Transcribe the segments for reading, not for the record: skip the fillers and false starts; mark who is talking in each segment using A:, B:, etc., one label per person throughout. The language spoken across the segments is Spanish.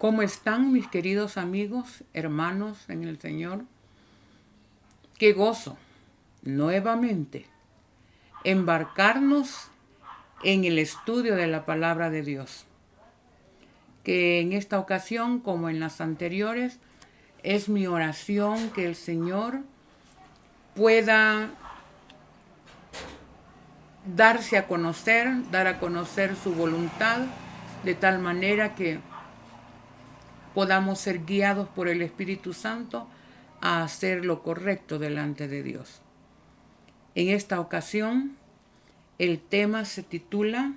A: ¿Cómo están mis queridos amigos, hermanos en el Señor? Qué gozo nuevamente embarcarnos en el estudio de la palabra de Dios. Que en esta ocasión, como en las anteriores, es mi oración que el Señor pueda dar a conocer su voluntad, de tal manera que podamos ser guiados por el Espíritu Santo a hacer lo correcto delante de Dios. En esta ocasión, el tema se titula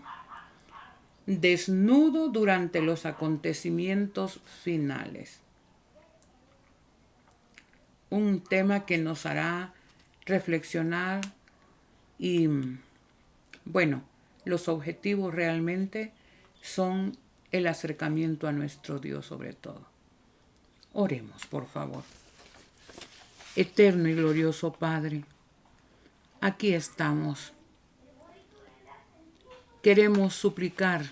A: Desnudo durante los acontecimientos finales. Un tema que nos hará reflexionar y, bueno, los objetivos realmente son el acercamiento a nuestro Dios sobre todo. Oremos, por favor. Eterno y glorioso Padre, aquí estamos. Queremos suplicar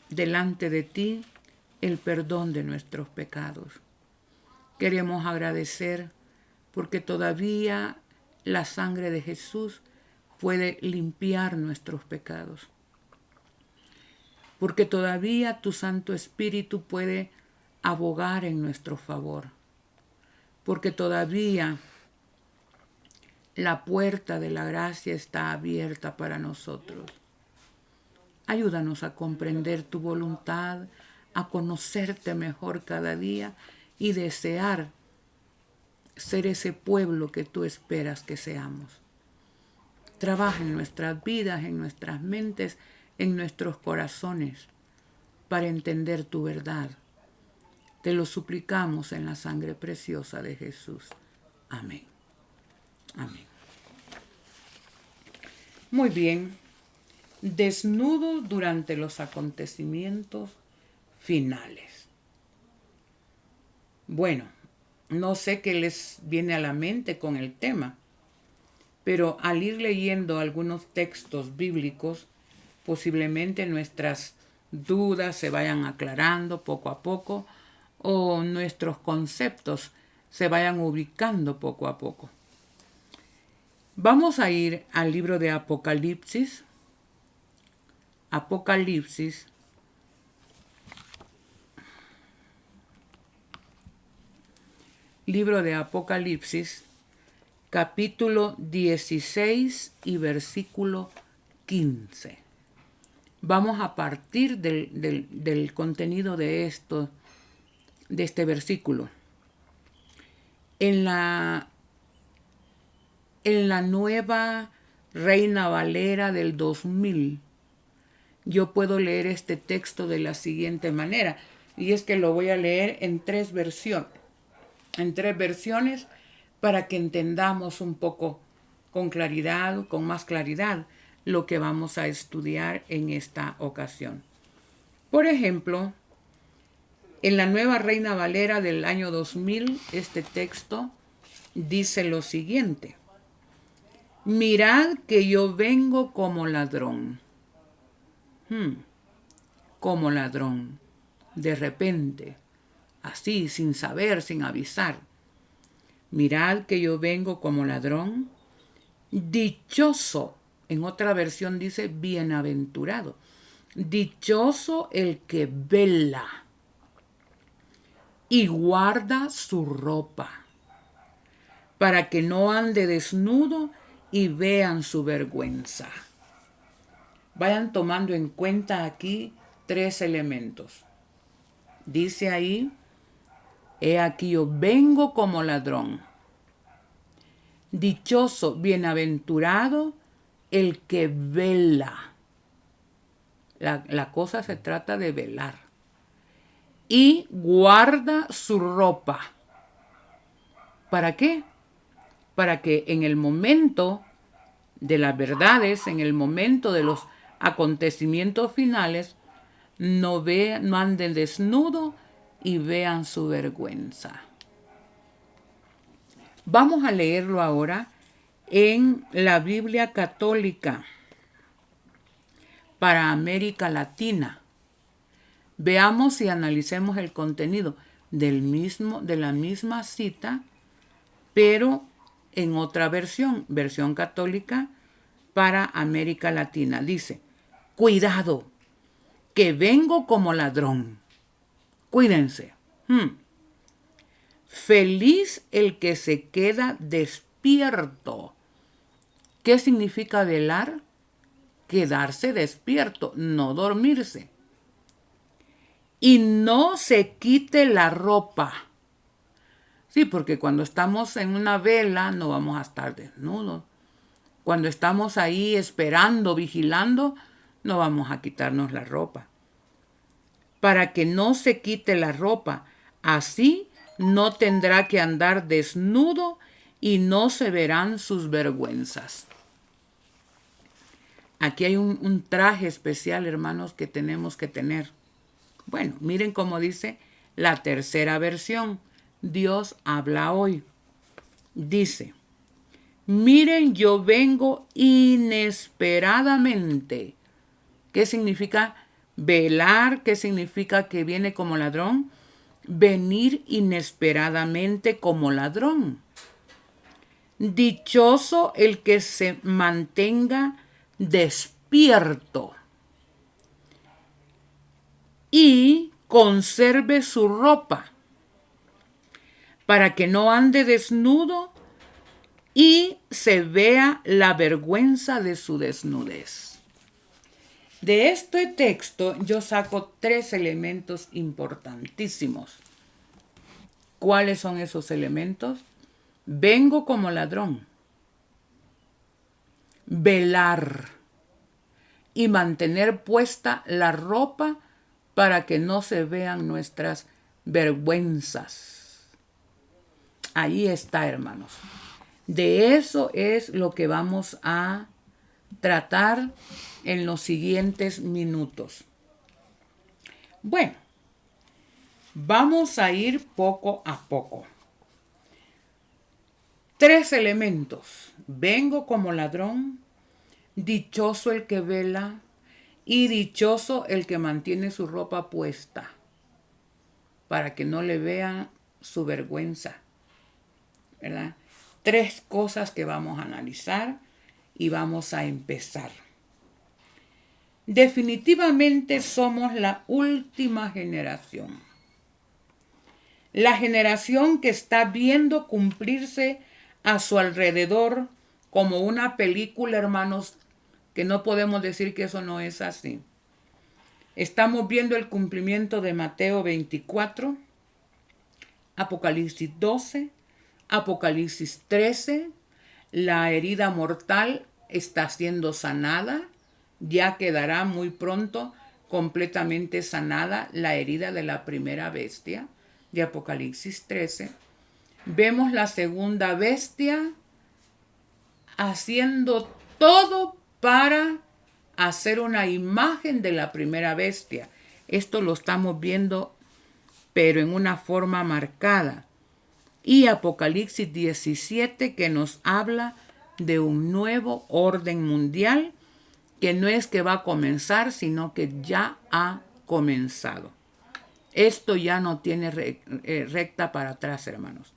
A: delante de ti el perdón de nuestros pecados. Queremos agradecer porque todavía la sangre de Jesús puede limpiar nuestros pecados. Porque todavía tu Santo Espíritu puede abogar en nuestro favor. Porque todavía la puerta de la gracia está abierta para nosotros. Ayúdanos a comprender tu voluntad, a conocerte mejor cada día y desear ser ese pueblo que tú esperas que seamos. Trabaja en nuestras vidas, en nuestras mentes, en nuestros corazones, para entender tu verdad. Te lo suplicamos en la sangre preciosa de Jesús. Amén. Amén. Muy bien. Desnudo durante los acontecimientos finales. Bueno, no sé qué les viene a la mente con el tema, pero al ir leyendo algunos textos bíblicos, posiblemente nuestras dudas se vayan aclarando poco a poco o nuestros conceptos se vayan ubicando poco a poco. Vamos a ir al libro de Apocalipsis. Apocalipsis, libro de Apocalipsis, capítulo 16 y versículo 15. Vamos a partir del contenido de este versículo. En la nueva Reina Valera del 2000, yo puedo leer este texto de la siguiente manera, y es que lo voy a leer en tres versiones, para que entendamos un poco con claridad, con más claridad, lo que vamos a estudiar en esta ocasión. Por ejemplo, en la nueva Reina Valera del año 2000, este texto dice lo siguiente: mirad que yo vengo como ladrón. Como ladrón, de repente, así, sin saber, sin avisar. Mirad que yo vengo como ladrón. Dichoso, en otra versión dice bienaventurado. Dichoso el que vela y guarda su ropa, para que no ande desnudo y vean su vergüenza. Vayan tomando en cuenta aquí tres elementos. Dice ahí, he aquí yo vengo como ladrón. Dichoso, bienaventurado el que vela. La cosa se trata de velar. Y guarda su ropa. ¿Para qué? Para que en el momento de las verdades, en el momento de los acontecimientos finales, no anden desnudo y vean su vergüenza. Vamos a leerlo ahora en la Biblia Católica para América Latina. Veamos y analicemos el contenido de la misma cita, pero en otra versión católica para América Latina. Dice, cuidado, que vengo como ladrón. Cuídense. Feliz el que se queda despierto. ¿Qué significa velar? Quedarse despierto, no dormirse. Y no se quite la ropa. Sí, porque cuando estamos en una vela no vamos a estar desnudos. Cuando estamos ahí esperando, vigilando, no vamos a quitarnos la ropa. Para que no se quite la ropa, así no tendrá que andar desnudo y no se verán sus vergüenzas. Aquí hay un traje especial, hermanos, que tenemos que tener. Bueno, miren cómo dice la tercera versión. Dios habla hoy. Dice, miren, yo vengo inesperadamente. ¿Qué significa velar? ¿Qué significa que viene como ladrón? Venir inesperadamente como ladrón. Dichoso el que se mantenga despierto y conserve su ropa para que no ande desnudo y se vea la vergüenza de su desnudez. De este texto yo saco 3 elementos importantísimos. ¿Cuáles son esos elementos? Vengo como ladrón. Velar y mantener puesta la ropa para que no se vean nuestras vergüenzas. Ahí está, hermanos. De eso es lo que vamos a tratar en los siguientes minutos. Bueno, vamos a ir poco a poco. 3 elementos. Vengo como ladrón, dichoso el que vela y dichoso el que mantiene su ropa puesta para que no le vean su vergüenza, ¿verdad? 3 cosas que vamos a analizar y vamos a empezar. Definitivamente somos la última generación. La generación que está viendo cumplirse a su alrededor como una película, hermanos, que no podemos decir que eso no es así. Estamos viendo el cumplimiento de Mateo 24, Apocalipsis 12, Apocalipsis 13. La herida mortal está siendo sanada. Ya quedará muy pronto completamente sanada la herida de la primera bestia de Apocalipsis 13. Vemos la segunda bestia haciendo todo para hacer una imagen de la primera bestia. Esto lo estamos viendo, pero en una forma marcada. Y Apocalipsis 17, que nos habla de un nuevo orden mundial, que no es que va a comenzar, sino que ya ha comenzado. Esto ya no tiene recta para atrás, hermanos.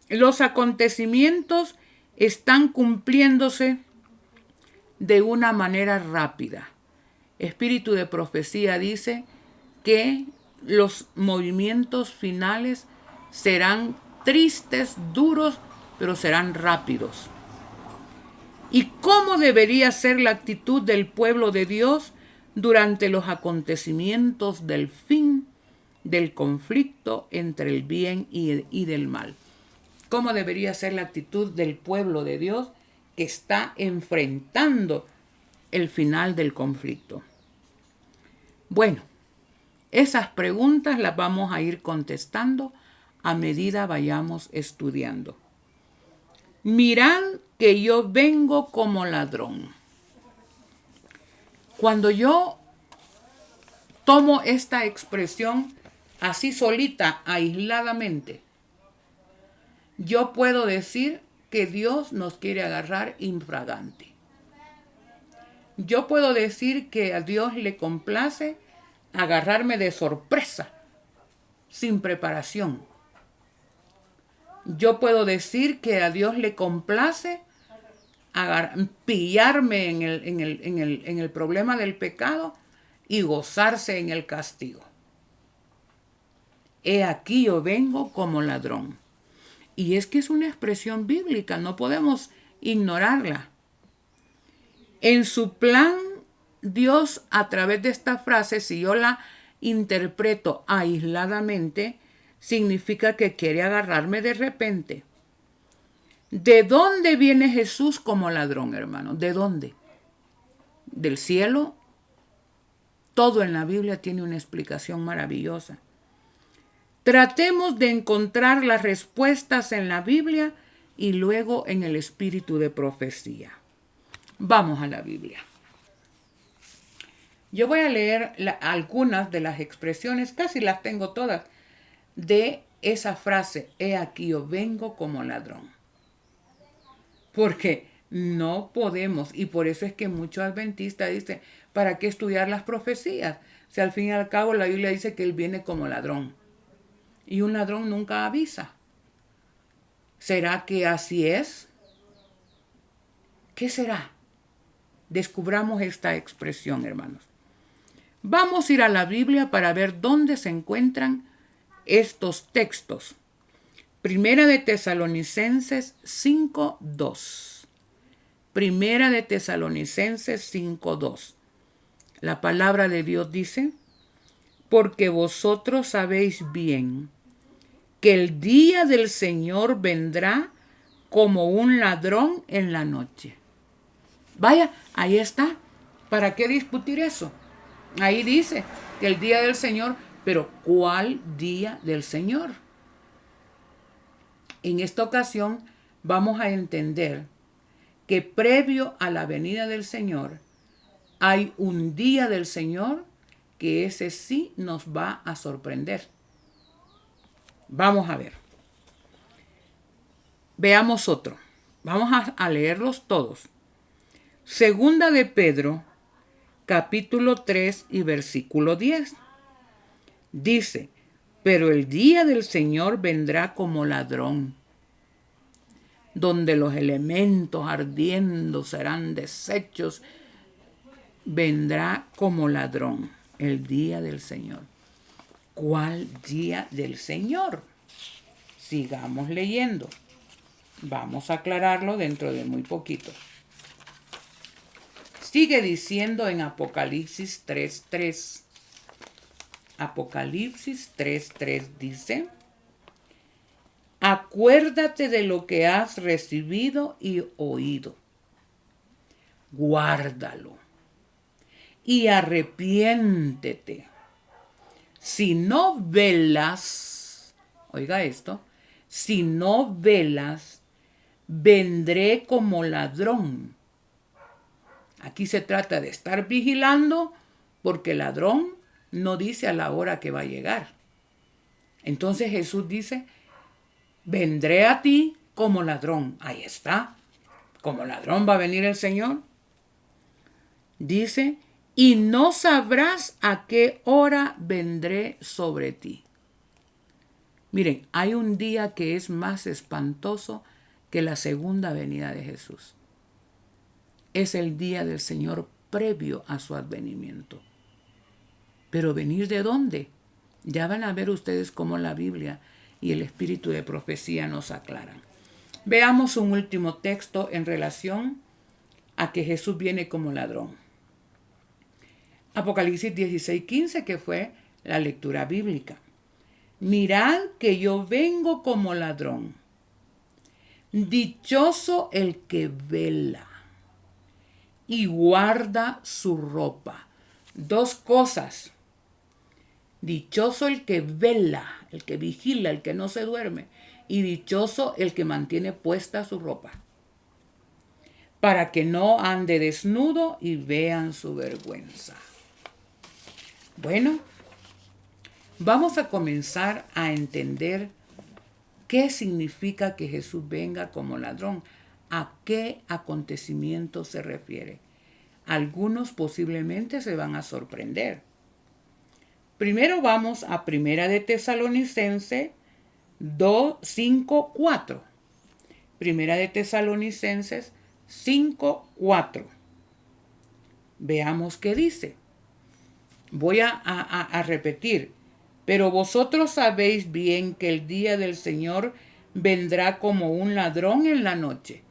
A: Los acontecimientos están cumpliéndose de una manera rápida. Espíritu de Profecía dice que los movimientos finales serán tristes, duros, pero serán rápidos. ¿Y cómo debería ser la actitud del pueblo de Dios durante los acontecimientos del fin del conflicto entre el bien y del mal? ¿Cómo debería ser la actitud del pueblo de Dios que está enfrentando el final del conflicto? Bueno, esas preguntas las vamos a ir contestando a medida vayamos estudiando. Mirad que yo vengo como ladrón. Cuando yo tomo esta expresión así solita, aisladamente, yo puedo decir que Dios nos quiere agarrar infragante. Yo puedo decir que a Dios le complace agarrarme de sorpresa, sin preparación. Yo puedo decir que a Dios le complace pillarme en el problema del pecado y gozarse en el castigo. He aquí yo vengo como ladrón. Y es que es una expresión bíblica, no podemos ignorarla. En su plan, Dios, a través de esta frase, si yo la interpreto aisladamente, significa que quiere agarrarme de repente. ¿De dónde viene Jesús como ladrón, hermano? ¿De dónde? ¿Del cielo? Todo en la Biblia tiene una explicación maravillosa. Tratemos de encontrar las respuestas en la Biblia y luego en el espíritu de profecía. Vamos a la Biblia. Yo voy a leer algunas de las expresiones, casi las tengo todas, de esa frase, he aquí yo vengo como ladrón. Porque no podemos, y por eso es que muchos adventistas dicen, ¿para qué estudiar las profecías? Si al fin y al cabo la Biblia dice que él viene como ladrón. Y un ladrón nunca avisa. ¿Será que así es? ¿Qué será? Descubramos esta expresión, hermanos. Vamos a ir a la Biblia para ver dónde se encuentran estos textos. Primera de Tesalonicenses 5:2. Primera de Tesalonicenses 5:2. La palabra de Dios dice, porque vosotros sabéis bien que el día del Señor vendrá como un ladrón en la noche. Vaya, ahí está. ¿Para qué discutir eso? Ahí dice que el día del Señor, pero ¿cuál día del Señor? En esta ocasión vamos a entender que previo a la venida del Señor hay un día del Señor que ese sí nos va a sorprender. Vamos a ver. Veamos otro. Vamos a leerlos todos. Segunda de Pedro, capítulo 3 y versículo 10. Dice, pero el día del Señor vendrá como ladrón, donde los elementos ardiendo serán deshechos. Vendrá como ladrón el día del Señor. ¿Cuál día del Señor? Sigamos leyendo. Vamos a aclararlo dentro de muy poquito. Sigue diciendo en Apocalipsis 3:3. Apocalipsis 3:3 dice, acuérdate de lo que has recibido y oído. Guárdalo y arrepiéntete. Si no velas, oiga esto, si no velas, vendré como ladrón. Aquí se trata de estar vigilando porque el ladrón no dice a la hora que va a llegar. Entonces Jesús dice, vendré a ti como ladrón. Ahí está. Como ladrón va a venir el Señor. Dice, y no sabrás a qué hora vendré sobre ti. Miren, hay un día que es más espantoso que la segunda venida de Jesús. Es el día del Señor previo a su advenimiento. ¿Pero venir de dónde? Ya van a ver ustedes cómo la Biblia y el espíritu de profecía nos aclaran. Veamos un último texto en relación a que Jesús viene como ladrón. Apocalipsis 16:15, que fue la lectura bíblica. Mirad que yo vengo como ladrón. Dichoso el que vela y guarda su ropa. Dos cosas. Dichoso el que vela, el que vigila, el que no se duerme. Y dichoso el que mantiene puesta su ropa, para que no ande desnudo y vean su vergüenza. Bueno, vamos a comenzar a entender qué significa que Jesús venga como ladrón. ¿A qué acontecimiento se refiere? Algunos posiblemente se van a sorprender. Primero vamos a Primera de Tesalonicenses 5:4. Primera de Tesalonicenses 5:4. Veamos qué dice. Voy a repetir. Pero vosotros sabéis bien que el día del Señor vendrá como un ladrón en la noche.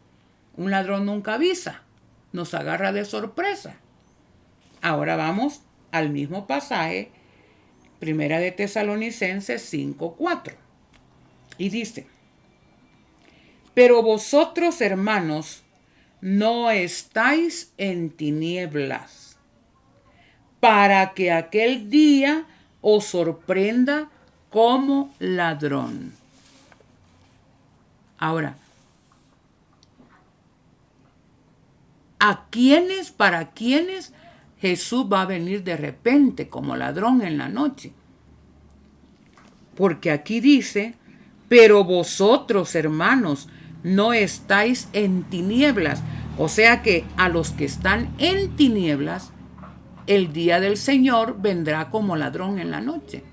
A: Un ladrón nunca avisa, nos agarra de sorpresa. Ahora vamos al mismo pasaje, Primera de Tesalonicenses 5:4. Y dice, pero vosotros, hermanos, no estáis en tinieblas, para que aquel día os sorprenda como ladrón. Ahora, para quiénes Jesús va a venir de repente como ladrón en la noche? Porque aquí dice, pero vosotros, hermanos, no estáis en tinieblas. O sea que a los que están en tinieblas, el día del Señor vendrá como ladrón en la noche.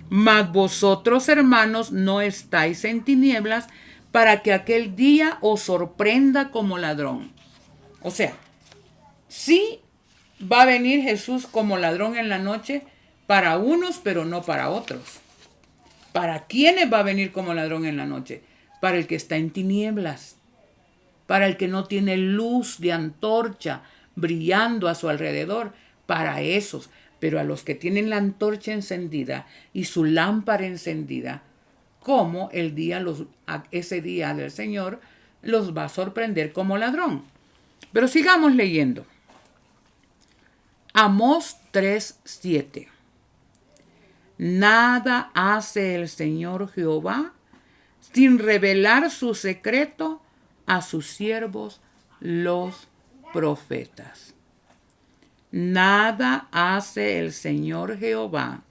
A: Mas vosotros, hermanos, no estáis en tinieblas para que aquel día os sorprenda como ladrón. O sea, sí va a venir Jesús como ladrón en la noche para unos, pero no para otros. ¿Para quiénes va a venir como ladrón en la noche? Para el que está en tinieblas, para el que no tiene luz de antorcha brillando a su alrededor, para esos. Pero a los que tienen la antorcha encendida y su lámpara encendida, como ese día del Señor los va a sorprender como ladrón. Pero sigamos leyendo. Amós 3:7. Nada hace el Señor Jehová sin revelar su secreto a sus siervos los profetas. Nada hace el Señor Jehová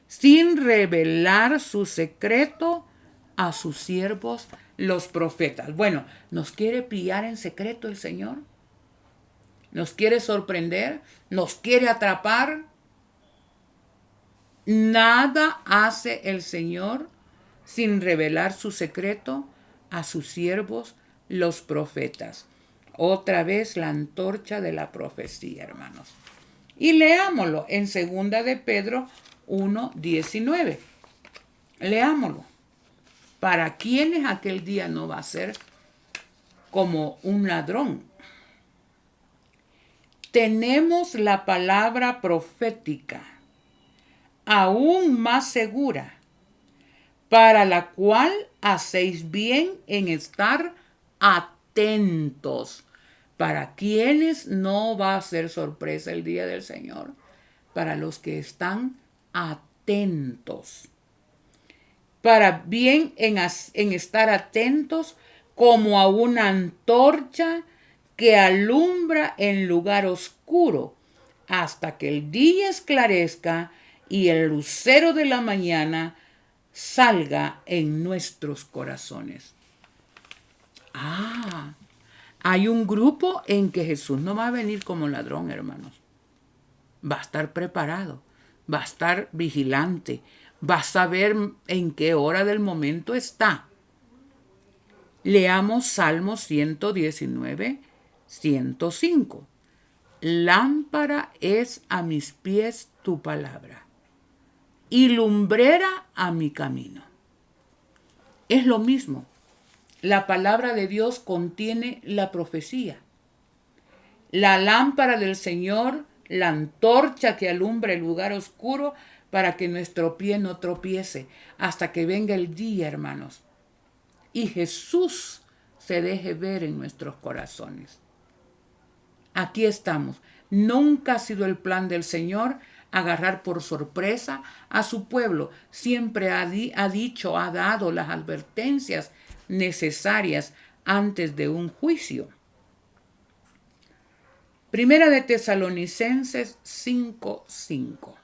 A: sin revelar su secreto a sus siervos los profetas. Bueno, ¿nos quiere pillar en secreto el Señor? ¿Nos quiere sorprender? ¿Nos quiere atrapar? Nada hace el Señor sin revelar su secreto a sus siervos los profetas. Otra vez la antorcha de la profecía, hermanos. Y leámoslo en 2 de Pedro 1:19. Leámoslo. ¿Para quiénes aquel día no va a ser como un ladrón? Tenemos la palabra profética, aún más segura, para la cual hacéis bien en estar atentos. ¿Para quienes no va a ser sorpresa el día del Señor? Para los que están atentos. Para bien en estar atentos como a una antorcha que alumbra en lugar oscuro hasta que el día esclarezca y el lucero de la mañana salga en nuestros corazones. Hay un grupo en que Jesús no va a venir como ladrón, hermanos. Va a estar preparado, va a estar vigilante, va a saber en qué hora del momento está. Leamos Salmo 119, 105. Lámpara es a mis pies tu palabra y lumbrera a mi camino. Es lo mismo. La palabra de Dios contiene la profecía. La lámpara del Señor, la antorcha que alumbra el lugar oscuro para que nuestro pie no tropiece hasta que venga el día, hermanos. Y Jesús se deje ver en nuestros corazones. Aquí estamos. Nunca ha sido el plan del Señor agarrar por sorpresa a su pueblo. Siempre ha dado las advertencias necesarias antes de un juicio. Primera de Tesalonicenses 5:5.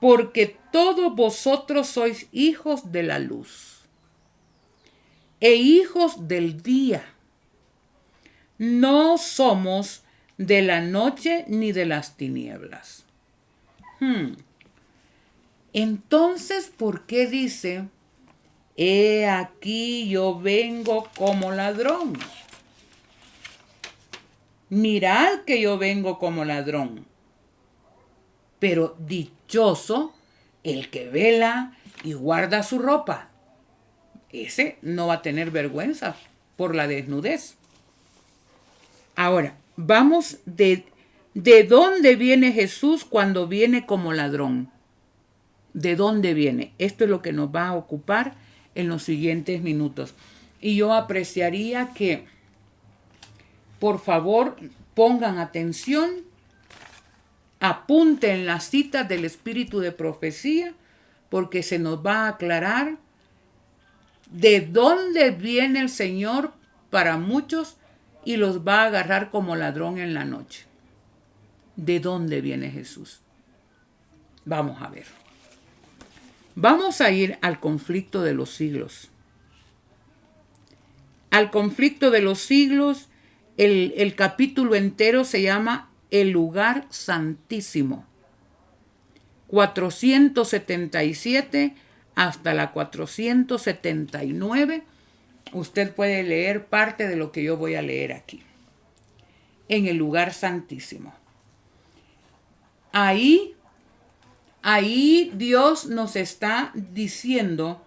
A: Porque todos vosotros sois hijos de la luz e hijos del día. no somos de la noche ni de las tinieblas. Entonces, ¿por qué dice, he aquí yo vengo como ladrón? Mirad que yo vengo como ladrón. Pero dichoso el que vela y guarda su ropa. Ese no va a tener vergüenza por la desnudez. Ahora, vamos de dónde viene Jesús cuando viene como ladrón. ¿De dónde viene? Esto es lo que nos va a ocupar en los siguientes minutos. Y yo apreciaría que, por favor, pongan atención, apunten las citas del espíritu de profecía, porque se nos va a aclarar de dónde viene el Señor para muchos y los va a agarrar como ladrón en la noche. ¿De dónde viene Jesús? Vamos a ver. Vamos a ir al conflicto de los siglos. Al conflicto de los siglos, el capítulo entero se llama El lugar santísimo. 477 hasta la 479. Usted puede leer parte de lo que yo voy a leer aquí. En el lugar santísimo. Ahí Dios nos está diciendo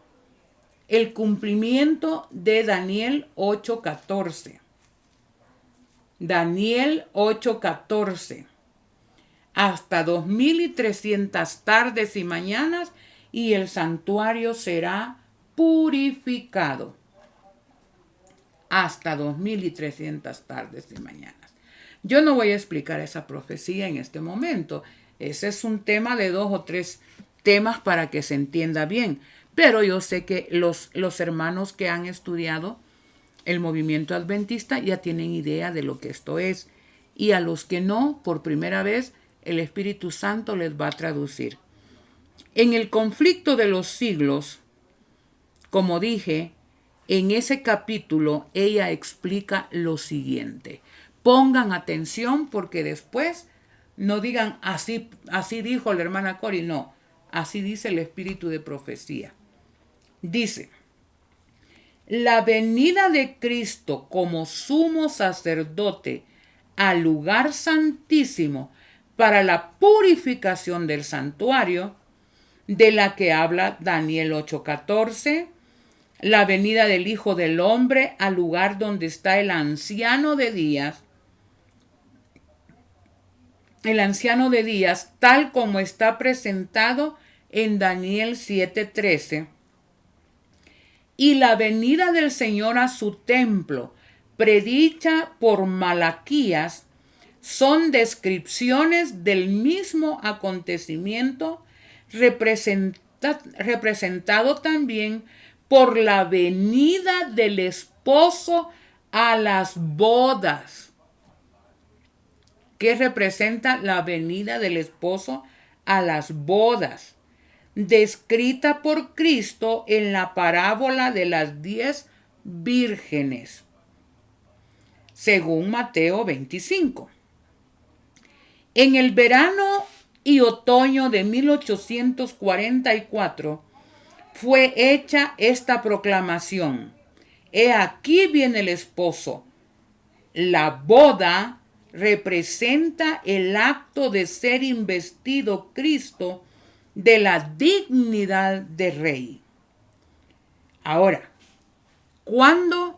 A: el cumplimiento de Daniel 8:14. Daniel 8:14. Hasta 2300 tardes y mañanas y el santuario será purificado. Hasta 2300 tardes y mañanas. Yo no voy a explicar esa profecía en este momento. Ese es un tema de 2 o 3 temas para que se entienda bien. Pero yo sé que los hermanos que han estudiado el movimiento adventista ya tienen idea de lo que esto es. Y a los que no, por primera vez, el Espíritu Santo les va a traducir. En el conflicto de los siglos, como dije, en ese capítulo ella explica lo siguiente. Pongan atención porque después no digan así dijo la hermana Cori, no, así dice el espíritu de profecía. Dice, la venida de Cristo como sumo sacerdote al lugar santísimo para la purificación del santuario, de la que habla Daniel 8:14, la venida del Hijo del Hombre al lugar donde está el anciano de días, tal como está presentado en Daniel 7:13, y la venida del Señor a su templo, predicha por Malaquías, son descripciones del mismo acontecimiento representado también por la venida del esposo a las bodas. ¿Qué representa la venida del esposo a las bodas? Descrita por Cristo en la parábola de las 10 vírgenes, según Mateo 25. En el verano y otoño de 1844 fue hecha esta proclamación. He aquí viene el esposo. La boda representa el acto de ser investido Cristo de la dignidad de rey. Ahora, cuando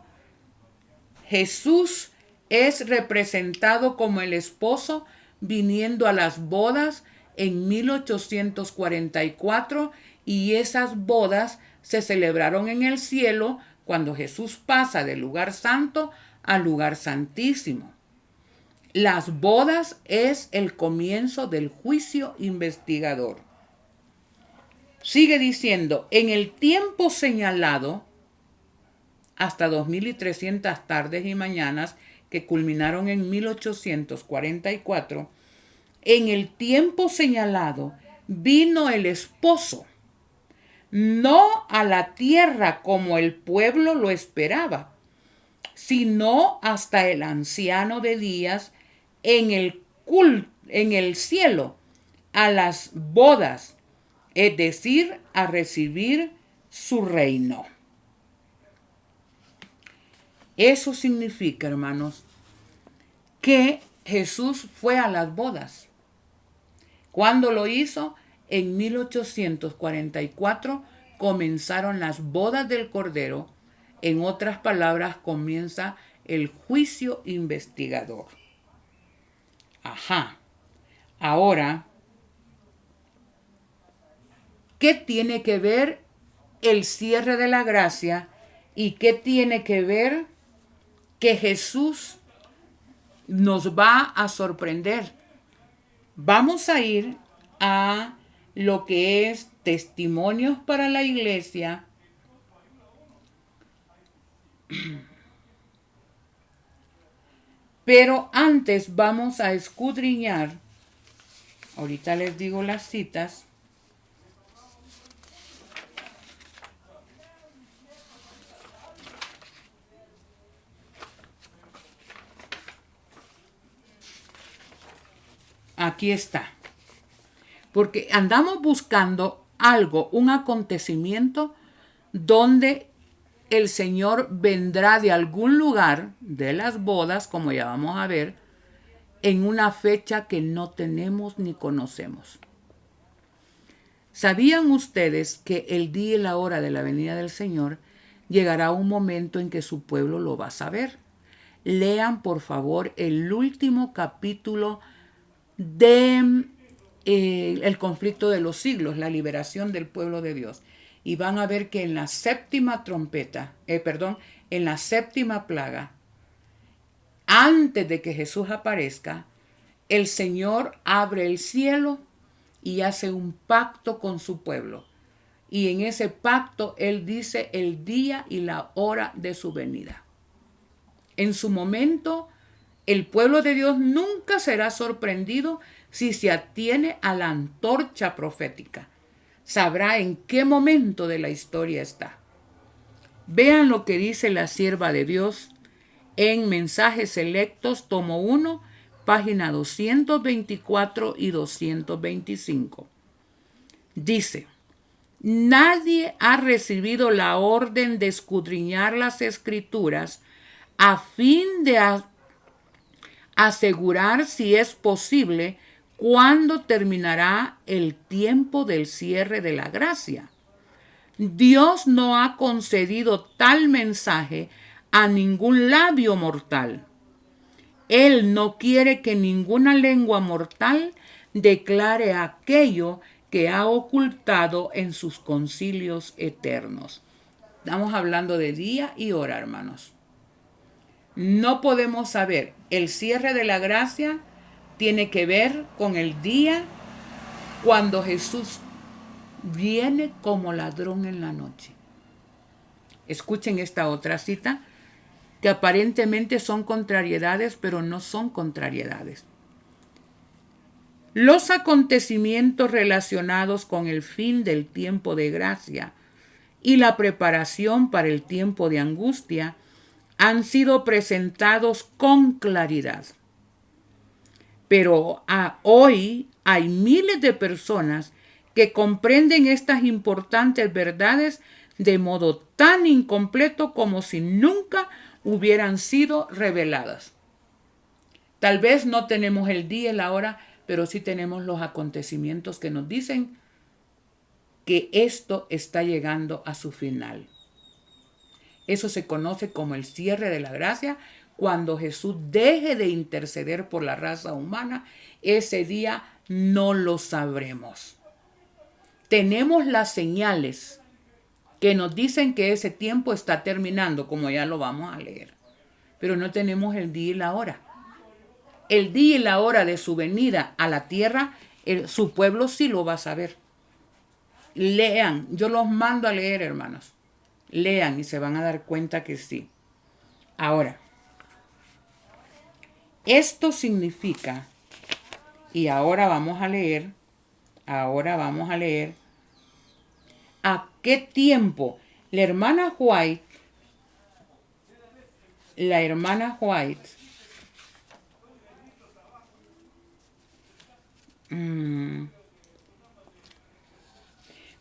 A: Jesús es representado como el esposo viniendo a las bodas en 1844 y esas bodas se celebraron en el cielo cuando Jesús pasa del lugar santo al lugar santísimo. Las bodas es el comienzo del juicio investigador. Sigue diciendo, en el tiempo señalado, hasta 2300 tardes y mañanas que culminaron en 1844, en el tiempo señalado vino el esposo, no a la tierra como el pueblo lo esperaba, sino hasta el anciano de días en en el cielo, a las bodas, es decir, a recibir su reino. Eso significa, hermanos, que Jesús fue a las bodas. ¿Cuándo lo hizo? En 1844 comenzaron las bodas del Cordero. En otras palabras, comienza el juicio investigador. Ajá. Ahora, ¿qué tiene que ver el cierre de la gracia y qué tiene que ver que Jesús nos va a sorprender? Vamos a ir a lo que es Testimonios para la Iglesia. Pero antes vamos a escudriñar, ahorita les digo las citas. Aquí está. Porque andamos buscando algo, un acontecimiento donde el Señor vendrá de algún lugar de las bodas, como ya vamos a ver, en una fecha que no tenemos ni conocemos. ¿Sabían ustedes que el día y la hora de la venida del Señor llegará un momento en que su pueblo lo va a saber? Lean, por favor, el último capítulo de el conflicto de los siglos, la liberación del pueblo de Dios. Y van a ver que en la séptima en la séptima plaga, antes de que Jesús aparezca, el Señor abre el cielo y hace un pacto con su pueblo. Y en ese pacto Él dice el día y la hora de su venida. En su momento, el pueblo de Dios nunca será sorprendido si se atiene a la antorcha profética. Sabrá en qué momento de la historia está. Vean lo que dice la sierva de Dios en Mensajes Selectos, tomo 1, página 224 y 225. Dice: nadie ha recibido la orden de escudriñar las Escrituras a fin de asegurar si es posible cuándo terminará el tiempo del cierre de la gracia. Dios no ha concedido tal mensaje a ningún labio mortal. Él no quiere que ninguna lengua mortal declare aquello que ha ocultado en sus concilios eternos. Estamos hablando de día y hora, hermanos. No podemos saber. El cierre de la gracia tiene que ver con el día cuando Jesús viene como ladrón en la noche. Escuchen esta otra cita, que aparentemente son contrariedades, pero no son contrariedades. Los acontecimientos relacionados con el fin del tiempo de gracia y la preparación para el tiempo de angustia han sido presentados con claridad. Pero hoy hay miles de personas que comprenden estas importantes verdades de modo tan incompleto como si nunca hubieran sido reveladas. Tal vez no tenemos el día y la hora, pero sí tenemos los acontecimientos que nos dicen que esto está llegando a su final. Eso se conoce como el cierre de la gracia. Cuando Jesús deje de interceder por la raza humana, ese día no lo sabremos. Tenemos las señales que nos dicen que ese tiempo está terminando, como ya lo vamos a leer. Pero no tenemos el día y la hora. El día y la hora de su venida a la tierra, su pueblo sí lo va a saber. Lean, yo los mando a leer, hermanos. Lean y se van a dar cuenta que sí. Ahora, esto significa, y ahora vamos a leer, ¿a qué tiempo? La hermana White la hermana White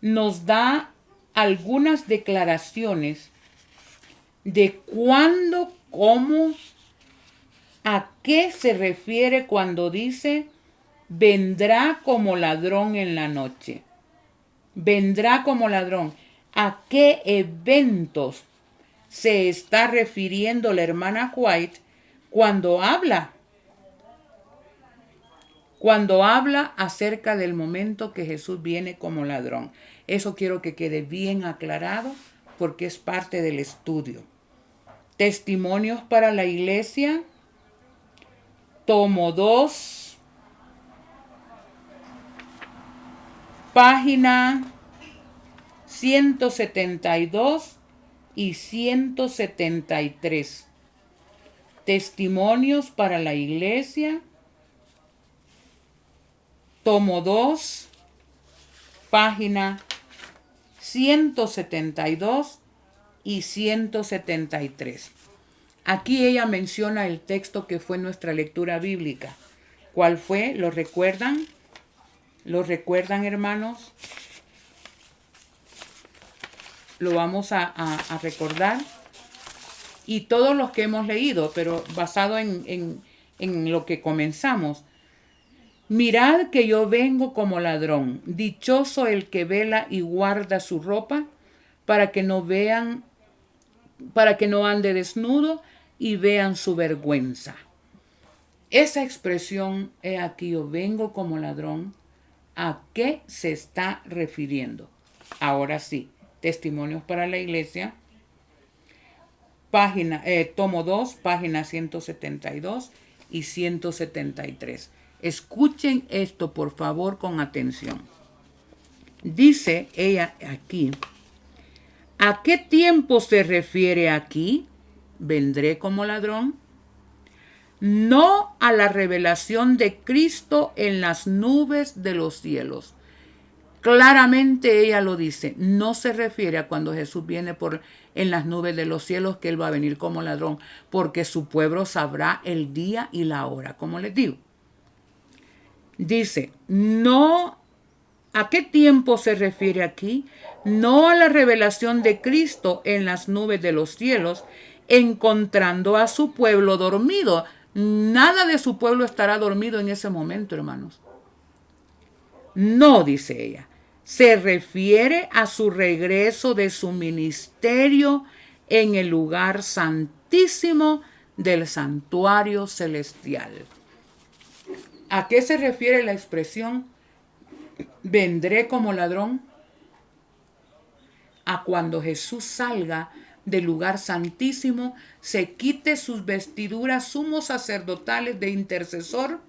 A: nos da algunas declaraciones de cuándo, cómo, a qué se refiere cuando dice vendrá como ladrón en la noche. Vendrá como ladrón. ¿A qué eventos se está refiriendo la hermana White cuando habla? Cuando habla acerca del momento que Jesús viene como ladrón. Eso quiero que quede bien aclarado porque es parte del estudio. Testimonios para la iglesia, tomo 2, página 172 y 173. Testimonios para la iglesia, tomo 2, página 172 y 173. Aquí ella menciona el texto que fue nuestra lectura bíblica. ¿Cuál fue? ¿Lo recuerdan? ¿Lo recuerdan, hermanos? Lo vamos a recordar. Y todos los que hemos leído, pero basado en lo que comenzamos. Mirad que yo vengo como ladrón. Dichoso el que vela y guarda su ropa, para que no ande desnudo y vean su vergüenza. Esa expresión, he aquí yo vengo como ladrón, ¿a qué se está refiriendo? Ahora sí, Testimonios para la Iglesia, tomo 2, páginas 172 y 173. Escuchen esto, por favor, con atención. Dice ella aquí, ¿a qué tiempo se refiere aquí? ¿Vendré como ladrón? No a la revelación de Cristo en las nubes de los cielos. Claramente ella lo dice, no se refiere a cuando Jesús viene en las nubes de los cielos, que Él va a venir como ladrón, porque su pueblo sabrá el día y la hora, como les digo. Dice, no, ¿a qué tiempo se refiere aquí? No a la revelación de Cristo en las nubes de los cielos, encontrando a su pueblo dormido. Nada de su pueblo estará dormido en ese momento, hermanos. No, dice ella, se refiere a su regreso de su ministerio en el lugar santísimo del santuario celestial. ¿A qué se refiere la expresión vendré como ladrón? A cuando Jesús salga del lugar santísimo, se quite sus vestiduras sumos sacerdotales de intercesor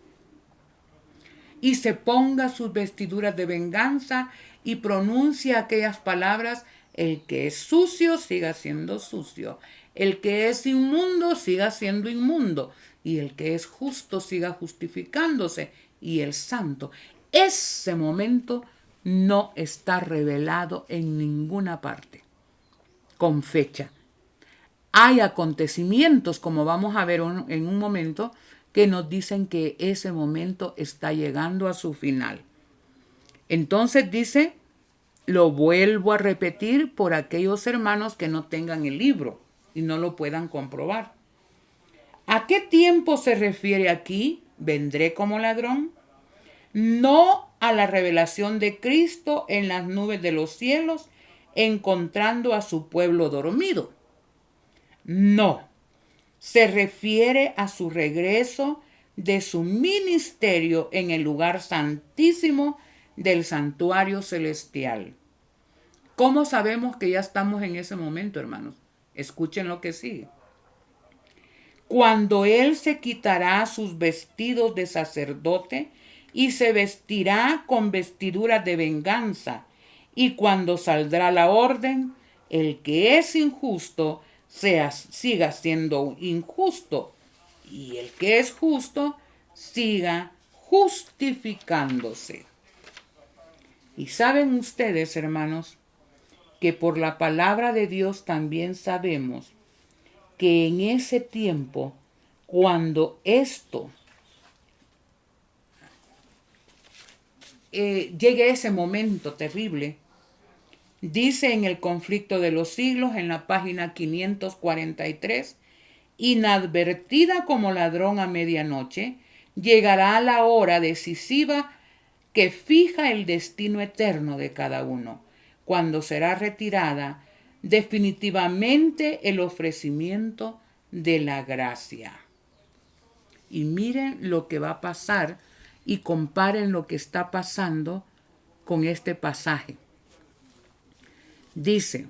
A: y se ponga sus vestiduras de venganza y pronuncia aquellas palabras: el que es sucio siga siendo sucio, el que es inmundo siga siendo inmundo, y el que es justo siga justificándose, y el santo. Ese momento no está revelado en ninguna parte con fecha. Hay acontecimientos, como vamos a ver en un momento, que nos dicen que ese momento está llegando a su final. Entonces dice, lo vuelvo a repetir por aquellos hermanos que no tengan el libro y no lo puedan comprobar. ¿A qué tiempo se refiere aquí? ¿Vendré como ladrón? No a la revelación de Cristo en las nubes de los cielos, encontrando a su pueblo dormido. No, se refiere a su regreso de su ministerio en el lugar santísimo del santuario celestial. ¿Cómo sabemos que ya estamos en ese momento, hermanos? Escuchen lo que sigue. Cuando Él se quitará sus vestidos de sacerdote y se vestirá con vestiduras de venganza, y cuando saldrá la orden, el que es injusto siga siendo injusto, y el que es justo siga justificándose. Y saben ustedes, hermanos, que por la palabra de Dios también sabemos que en ese tiempo, cuando esto llegue ese momento terrible, dice en el Conflicto de los Siglos, en la página 543, inadvertida como ladrón a medianoche, llegará la hora decisiva que fija el destino eterno de cada uno, cuando será retirada definitivamente el ofrecimiento de la gracia. Y miren lo que va a pasar y comparen lo que está pasando con este pasaje. Dice,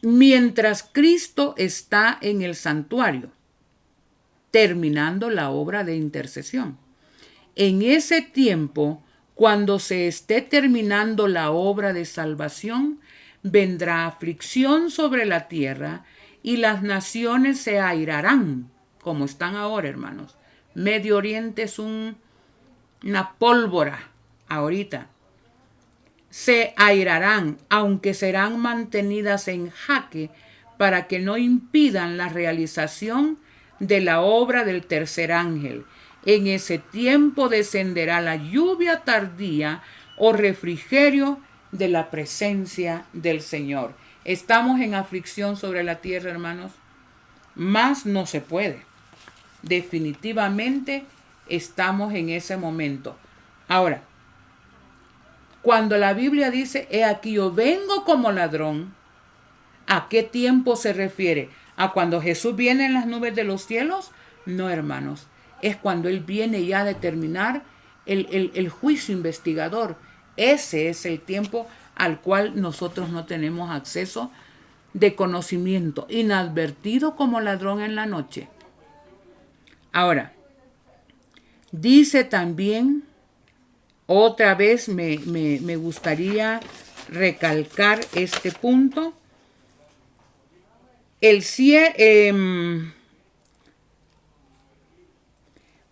A: mientras Cristo está en el santuario, terminando la obra de intercesión. En ese tiempo, cuando se esté terminando la obra de salvación, vendrá aflicción sobre la tierra y las naciones se airarán, como están ahora, hermanos. Medio Oriente es una pólvora ahorita. Se airarán, aunque serán mantenidas en jaque para que no impidan la realización de la obra del tercer ángel. En ese tiempo descenderá la lluvia tardía o refrigerio de la presencia del Señor. Estamos en aflicción sobre la tierra, hermanos. Más no se puede. Definitivamente estamos en ese momento. Ahora, cuando la Biblia dice, he aquí yo vengo como ladrón, ¿a qué tiempo se refiere? ¿A cuando Jesús viene en las nubes de los cielos? No, hermanos. Es cuando Él viene ya a determinar el juicio investigador. Ese es el tiempo al cual nosotros no tenemos acceso de conocimiento, inadvertido como ladrón en la noche. Ahora, dice también, otra vez me gustaría recalcar este punto,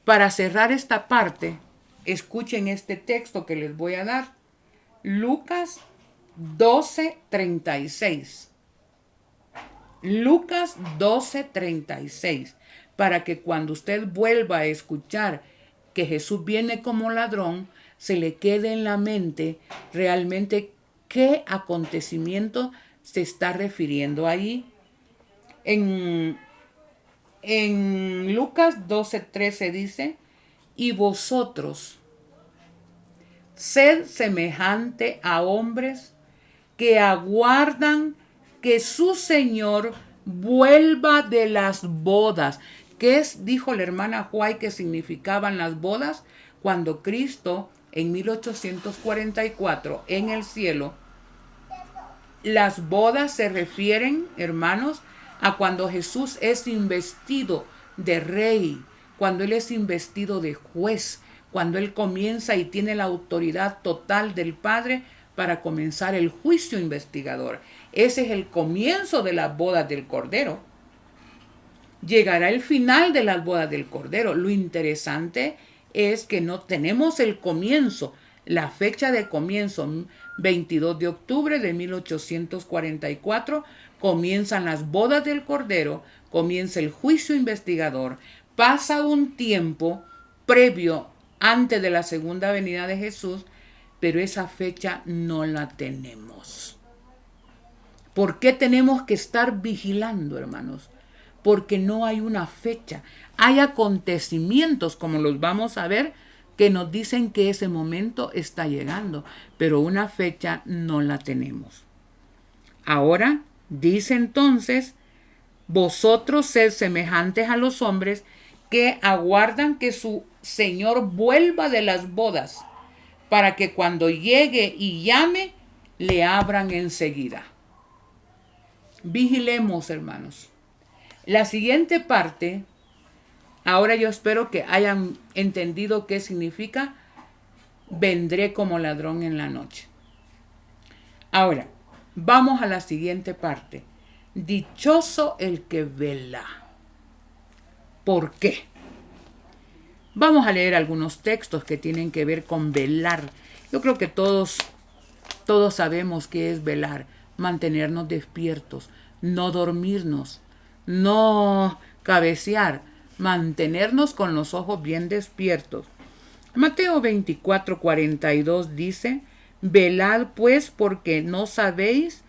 A: para cerrar esta parte, escuchen este texto que les voy a dar. Lucas 12:36. Lucas 12:36. Para que cuando usted vuelva a escuchar que Jesús viene como ladrón, se le quede en la mente realmente qué acontecimiento se está refiriendo ahí. En Lucas 12:13 dice, y vosotros sed semejante a hombres que aguardan que su Señor vuelva de las bodas. ¿Qué dijo la hermana White que significaban las bodas? Cuando Cristo en 1844 en el cielo, las bodas se refieren, hermanos, a cuando Jesús es investido de rey, cuando Él es investido de juez, cuando Él comienza y tiene la autoridad total del Padre para comenzar el juicio investigador. Ese es el comienzo de las bodas del Cordero. Llegará el final de las bodas del Cordero. Lo interesante es que no tenemos el comienzo, la fecha de comienzo, 22 de octubre de 1844, comienzan las bodas del Cordero, comienza el juicio investigador, pasa un tiempo previo antes de la segunda venida de Jesús, pero esa fecha no la tenemos. ¿Por qué tenemos que estar vigilando, hermanos? Porque no hay una fecha. Hay acontecimientos, como los vamos a ver, que nos dicen que ese momento está llegando, pero una fecha no la tenemos. Ahora, dice entonces, vosotros sed semejantes a los hombres que aguardan que su Señor vuelva de las bodas, para que cuando llegue y llame, le abran enseguida. Vigilemos, hermanos. La siguiente parte, ahora yo espero que hayan entendido qué significa vendré como ladrón en la noche. Ahora, vamos a la siguiente parte. Dichoso el que vela. ¿Por qué? Vamos a leer algunos textos que tienen que ver con velar. Yo creo que todos sabemos qué es velar, mantenernos despiertos, no dormirnos, no cabecear, mantenernos con los ojos bien despiertos. Mateo 24:42 dice, velad pues porque no sabéis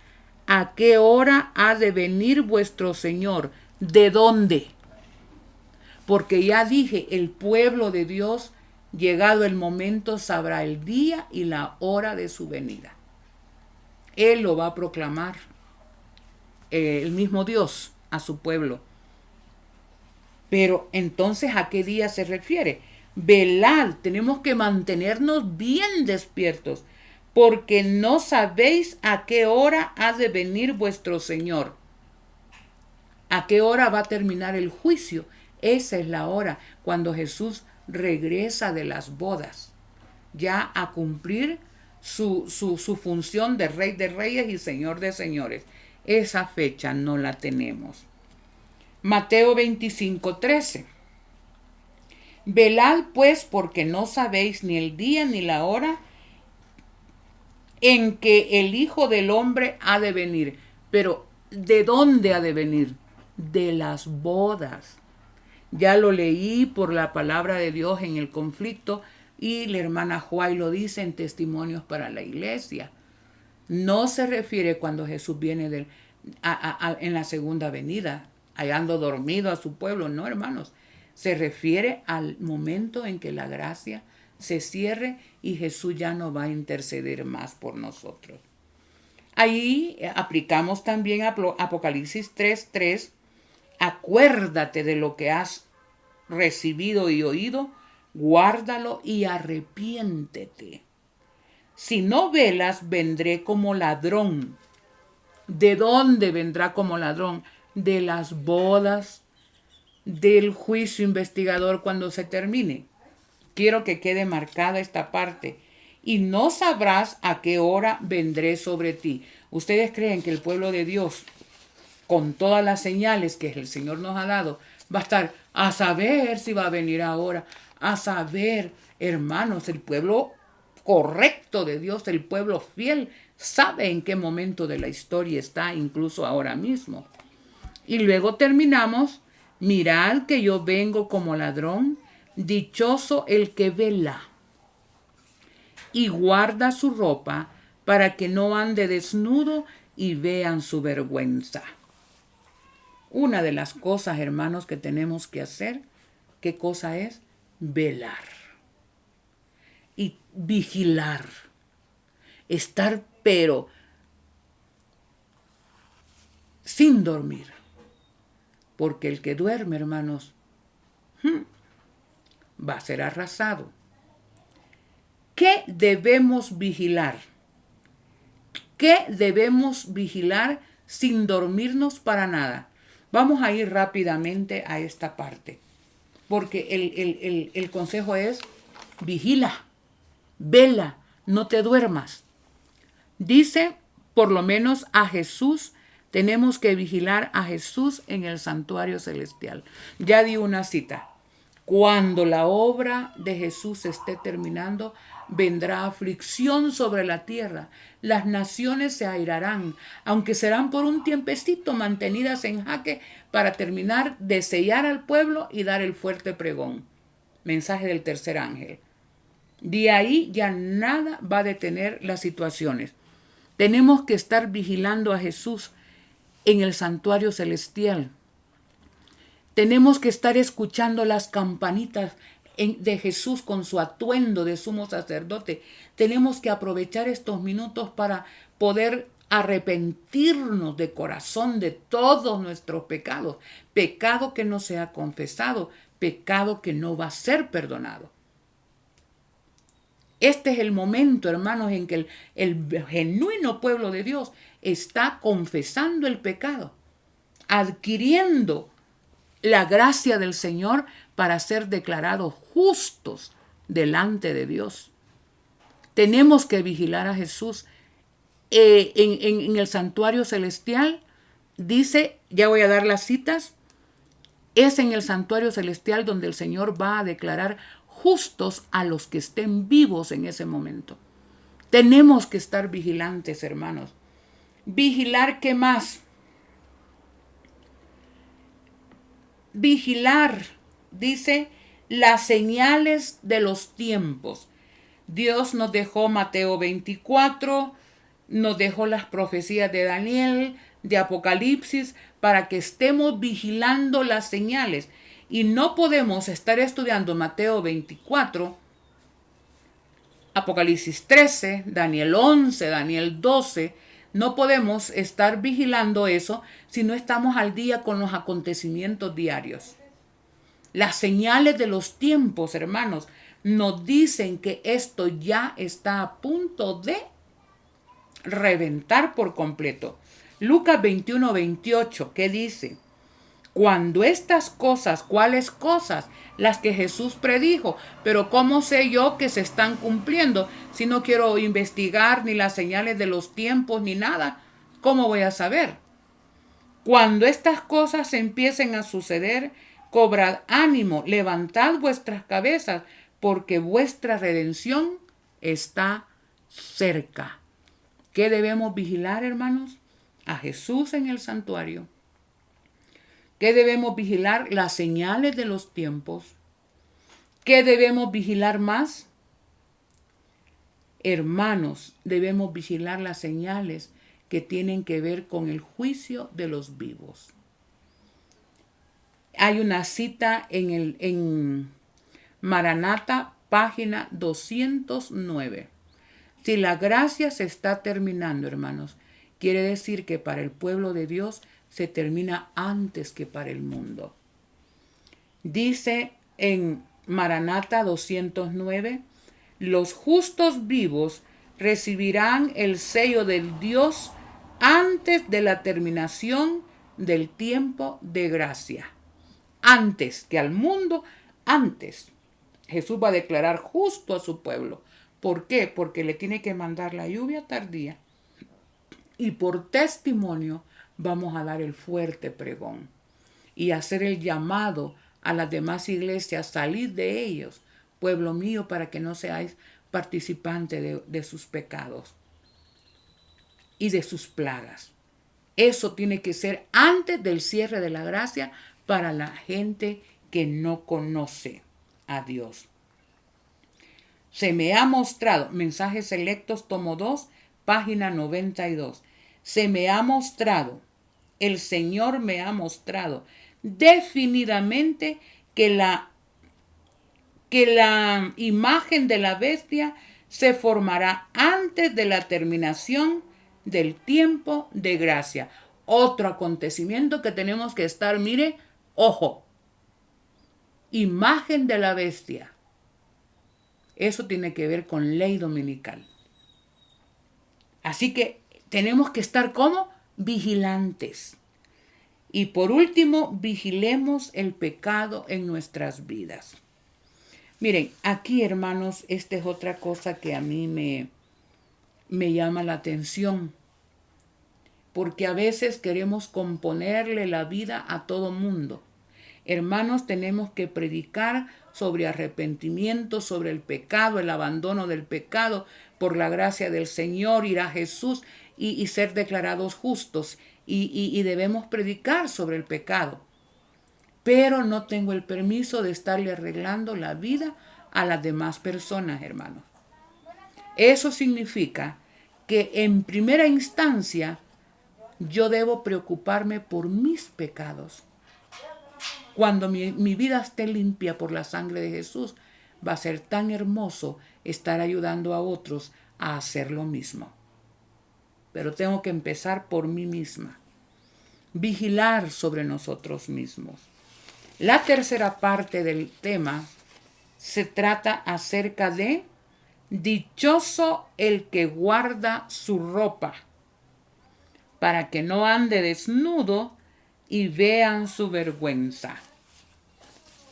A: a qué hora ha de venir vuestro Señor. ¿De dónde? Porque ya dije, el pueblo de Dios, llegado el momento, sabrá el día y la hora de su venida. Él lo va a proclamar, el mismo Dios, a su pueblo. Pero entonces, ¿a qué día se refiere? Velad, tenemos que mantenernos bien despiertos, porque no sabéis a qué hora ha de venir vuestro Señor. ¿A qué hora va a terminar el juicio? Esa es la hora cuando Jesús regresa de las bodas, ya a cumplir su función de Rey de Reyes y Señor de Señores. Esa fecha no la tenemos. Mateo 25:13. Velad pues porque no sabéis ni el día ni la hora en que el Hijo del Hombre ha de venir. Pero, ¿de dónde ha de venir? De las bodas. Ya lo leí por la palabra de Dios en el conflicto y la hermana Juay lo dice en Testimonios para la Iglesia. No se refiere cuando Jesús viene en la segunda venida, hallando dormido a su pueblo. No, hermanos. Se refiere al momento en que la gracia se cierre y Jesús ya no va a interceder más por nosotros. Ahí aplicamos también Apocalipsis 3:3. Acuérdate de lo que has recibido y oído, guárdalo y arrepiéntete. Si no velas, vendré como ladrón. ¿De dónde vendrá como ladrón? De las bodas, del juicio investigador cuando se termine. Quiero que quede marcada esta parte. Y no sabrás a qué hora vendré sobre ti. ¿Ustedes creen que el pueblo de Dios, con todas las señales que el Señor nos ha dado, va a estar a saber si va a venir ahora? A saber, hermanos, el pueblo correcto de Dios, el pueblo fiel, sabe en qué momento de la historia está, incluso ahora mismo. Y luego terminamos, mirad que yo vengo como ladrón, dichoso el que vela y guarda su ropa para que no ande desnudo y vean su vergüenza. Una de las cosas, hermanos, que tenemos que hacer, ¿qué cosa es? Velar y vigilar. Estar, pero sin dormir. Porque el que duerme, hermanos, va a ser arrasado. ¿Qué debemos vigilar? ¿Qué debemos vigilar sin dormirnos para nada? Vamos a ir rápidamente a esta parte, porque el consejo es vigila, vela, no te duermas. Dice, por lo menos a Jesús, tenemos que vigilar a Jesús en el santuario celestial. Ya di una cita. Cuando la obra de Jesús esté terminando, vendrá aflicción sobre la tierra. Las naciones se airarán, aunque serán por un tiempecito mantenidas en jaque para terminar de sellar al pueblo y dar el fuerte pregón. Mensaje del tercer ángel. De ahí ya nada va a detener las situaciones. Tenemos que estar vigilando a Jesús en el santuario celestial. Tenemos que estar escuchando las campanitas de Jesús con su atuendo de sumo sacerdote. Tenemos que aprovechar estos minutos para poder arrepentirnos de corazón de todos nuestros pecados. Pecado que no se ha confesado, pecado que no va a ser perdonado. Este es el momento, hermanos, en que el genuino pueblo de Dios está confesando el pecado, adquiriendo la gracia del Señor para ser declarados justos delante de Dios. Tenemos que vigilar a Jesús. En el santuario celestial, dice, ya voy a dar las citas, es en el santuario celestial donde el Señor va a declarar justos a los que estén vivos en ese momento. Tenemos que estar vigilantes, hermanos. Vigilar, ¿qué más? vigilar, dice, las señales de los tiempos. Dios nos dejó Mateo 24, nos dejó las profecías de Daniel, de Apocalipsis, para que estemos vigilando las señales. Y no podemos estar estudiando Mateo 24, Apocalipsis 13, Daniel 11, Daniel 12. No podemos estar vigilando eso si no estamos al día con los acontecimientos diarios. Las señales de los tiempos, hermanos, nos dicen que esto ya está a punto de reventar por completo. Lucas 21, 28, ¿qué dice? Cuando estas cosas, ¿cuáles cosas? Las que Jesús predijo. Pero ¿cómo sé yo que se están cumpliendo? Si no quiero investigar ni las señales de los tiempos ni nada, ¿cómo voy a saber? Cuando estas cosas empiecen a suceder, cobrad ánimo, levantad vuestras cabezas, porque vuestra redención está cerca. ¿Qué debemos vigilar, hermanos? A Jesús en el santuario. ¿Qué debemos vigilar? Las señales de los tiempos. ¿Qué debemos vigilar más? Hermanos, debemos vigilar las señales que tienen que ver con el juicio de los vivos. Hay una cita en Maranata, página 209. Si la gracia se está terminando, hermanos, quiere decir que para el pueblo de Dios se termina antes que para el mundo. Dice en Maranata 209, los justos vivos recibirán el sello del Dios antes de la terminación del tiempo de gracia. Antes que al mundo, antes. Jesús va a declarar justo a su pueblo. ¿Por qué? Porque le tiene que mandar la lluvia tardía. Y por testimonio vamos a dar el fuerte pregón y hacer el llamado a las demás iglesias, salid de ellos, pueblo mío, para que no seáis participantes de sus pecados y de sus plagas. Eso tiene que ser antes del cierre de la gracia para la gente que no conoce a Dios. Se me ha mostrado, Mensajes Selectos, tomo 2, página 92. Se me ha mostrado, el Señor me ha mostrado definidamente que la imagen de la bestia se formará antes de la terminación del tiempo de gracia. Otro acontecimiento que tenemos que estar, mire, ojo, imagen de la bestia. Eso tiene que ver con ley dominical. Así que tenemos que estar como vigilantes. Y por último, vigilemos el pecado en nuestras vidas. Miren, aquí, hermanos, esta es otra cosa que a mí me llama la atención. Porque a veces queremos componerle la vida a todo mundo. Hermanos, tenemos que predicar sobre arrepentimiento, sobre el pecado, el abandono del pecado, por la gracia del Señor, ir a Jesús y ser declarados justos. Y debemos predicar sobre el pecado. Pero no tengo el permiso de estarle arreglando la vida a las demás personas, hermanos. Eso significa que en primera instancia yo debo preocuparme por mis pecados. Cuando mi vida esté limpia por la sangre de Jesús, va a ser tan hermoso estar ayudando a otros a hacer lo mismo. Pero tengo que empezar por mí misma. Vigilar sobre nosotros mismos. La tercera parte del tema se trata acerca de dichoso el que guarda su ropa, para que no ande desnudo y vean su vergüenza.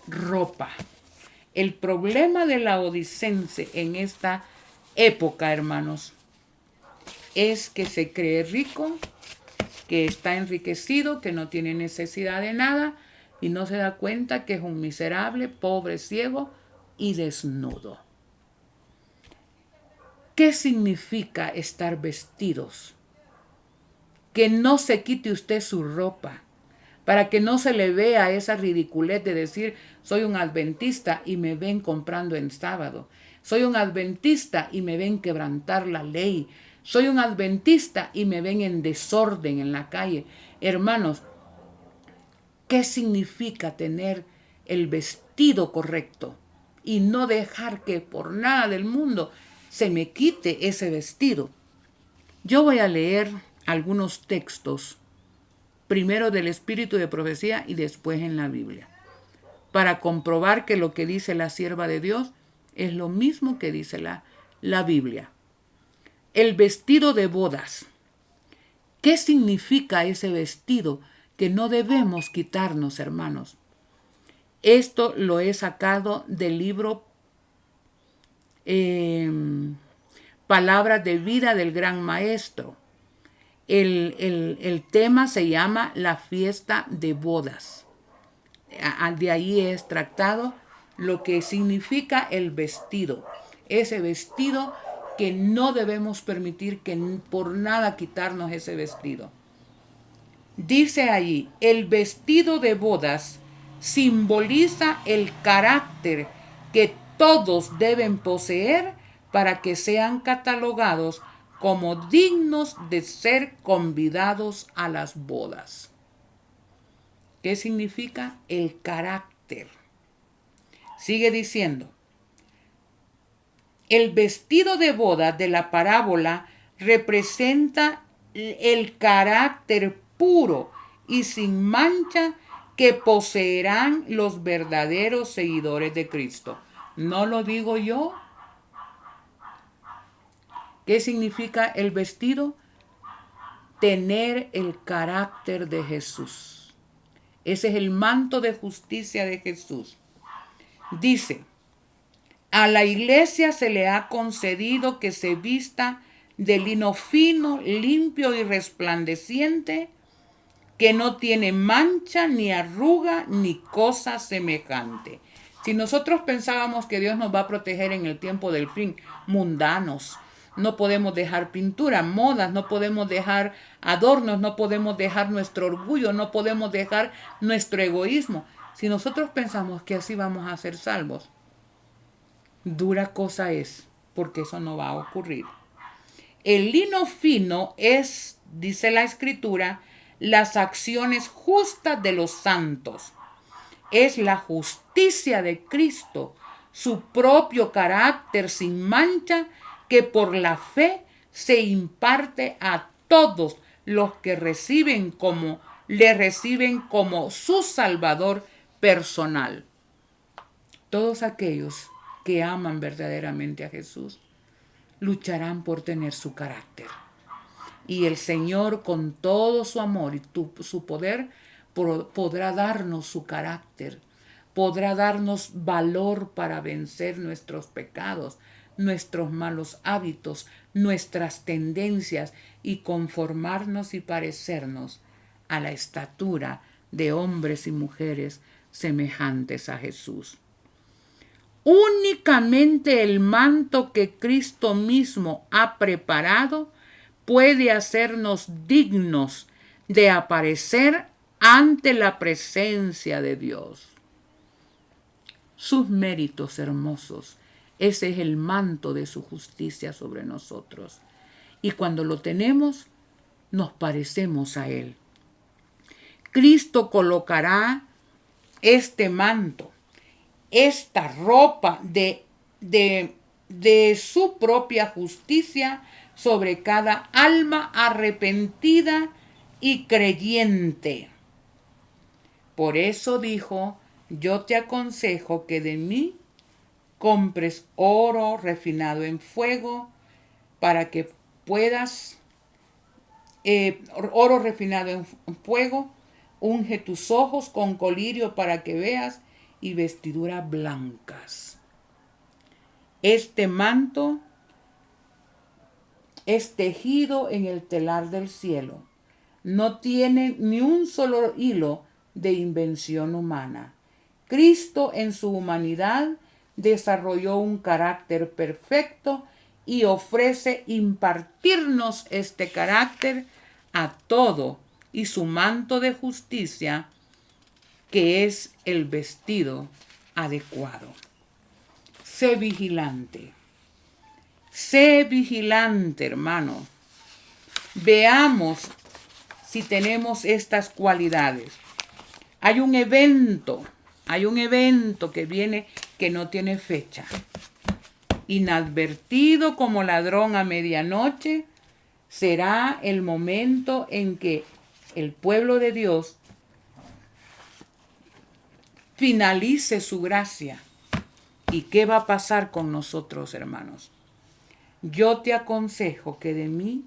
A: Ropa. El problema de la odicense en esta época, hermanos, es que se cree rico, que está enriquecido, que no tiene necesidad de nada y no se da cuenta que es un miserable, pobre, ciego y desnudo. ¿Qué significa estar vestidos? Que no se quite usted su ropa, para que no se le vea esa ridiculez de decir soy un adventista y me ven comprando en sábado. Soy un adventista y me ven quebrantar la ley. Soy un adventista y me ven en desorden en la calle. Hermanos, ¿qué significa tener el vestido correcto? Y no dejar que por nada del mundo se me quite ese vestido. Yo voy a leer algunos textos, primero del Espíritu de Profecía y después en la Biblia, para comprobar que lo que dice la sierva de Dios es lo mismo que dice la Biblia. El vestido de bodas. ¿Qué significa ese vestido que no debemos quitarnos, hermanos? Esto lo he sacado del libro Palabras de Vida del Gran Maestro. El tema se llama la fiesta de bodas. De ahí he extractado lo que significa el vestido. Ese vestido que no debemos permitir que por nada quitarnos ese vestido. Dice allí, el vestido de bodas simboliza el carácter que todos deben poseer para que sean catalogados como dignos de ser convidados a las bodas. ¿Qué significa el carácter? Sigue diciendo, el vestido de boda de la parábola representa el carácter puro y sin mancha que poseerán los verdaderos seguidores de Cristo. ¿No lo digo yo? ¿Qué significa el vestido? Tener el carácter de Jesús. Ese es el manto de justicia de Jesús. Dice, a la iglesia se le ha concedido que se vista de lino fino, limpio y resplandeciente, que no tiene mancha, ni arruga, ni cosa semejante. Si nosotros pensábamos que Dios nos va a proteger en el tiempo del fin, mundanos, no podemos dejar pintura, modas, no podemos dejar adornos, no podemos dejar nuestro orgullo, no podemos dejar nuestro egoísmo. Si nosotros pensamos que así vamos a ser salvos, dura cosa es, porque eso no va a ocurrir. El lino fino es, dice la Escritura, las acciones justas de los santos. Es la justicia de Cristo, su propio carácter sin mancha, que por la fe se imparte a todos los que le reciben como su Salvador personal. Todos aquellos que aman verdaderamente a Jesús lucharán por tener su carácter. Y el Señor, con todo su amor y su poder, podrá darnos su carácter, podrá darnos valor para vencer nuestros pecados, nuestros malos hábitos, nuestras tendencias y conformarnos y parecernos a la estatura de hombres y mujeres semejantes a Jesús. Únicamente el manto que Cristo mismo ha preparado puede hacernos dignos de aparecer ante la presencia de Dios. Sus méritos hermosos, ese es el manto de su justicia sobre nosotros. Y cuando lo tenemos, nos parecemos a Él. Cristo colocará este manto, esta ropa de su propia justicia sobre cada alma arrepentida y creyente. Por eso dijo, yo te aconsejo que de mí compres oro refinado en fuego para que puedas, oro refinado en fuego, unge tus ojos con colirio para que veas y vestiduras blancas. Este manto es tejido en el telar del cielo. No tiene ni un solo hilo de invención humana. Cristo en su humanidad desarrolló un carácter perfecto y ofrece impartirnos este carácter a todo, y su manto de justicia que es el vestido adecuado. Sé vigilante. Sé vigilante, hermano. Veamos si tenemos estas cualidades. Hay un evento que viene que no tiene fecha. Inadvertido como ladrón a medianoche, será el momento en que el pueblo de Dios finalice su gracia. ¿Y qué va a pasar con nosotros, hermanos? Yo te aconsejo que de mí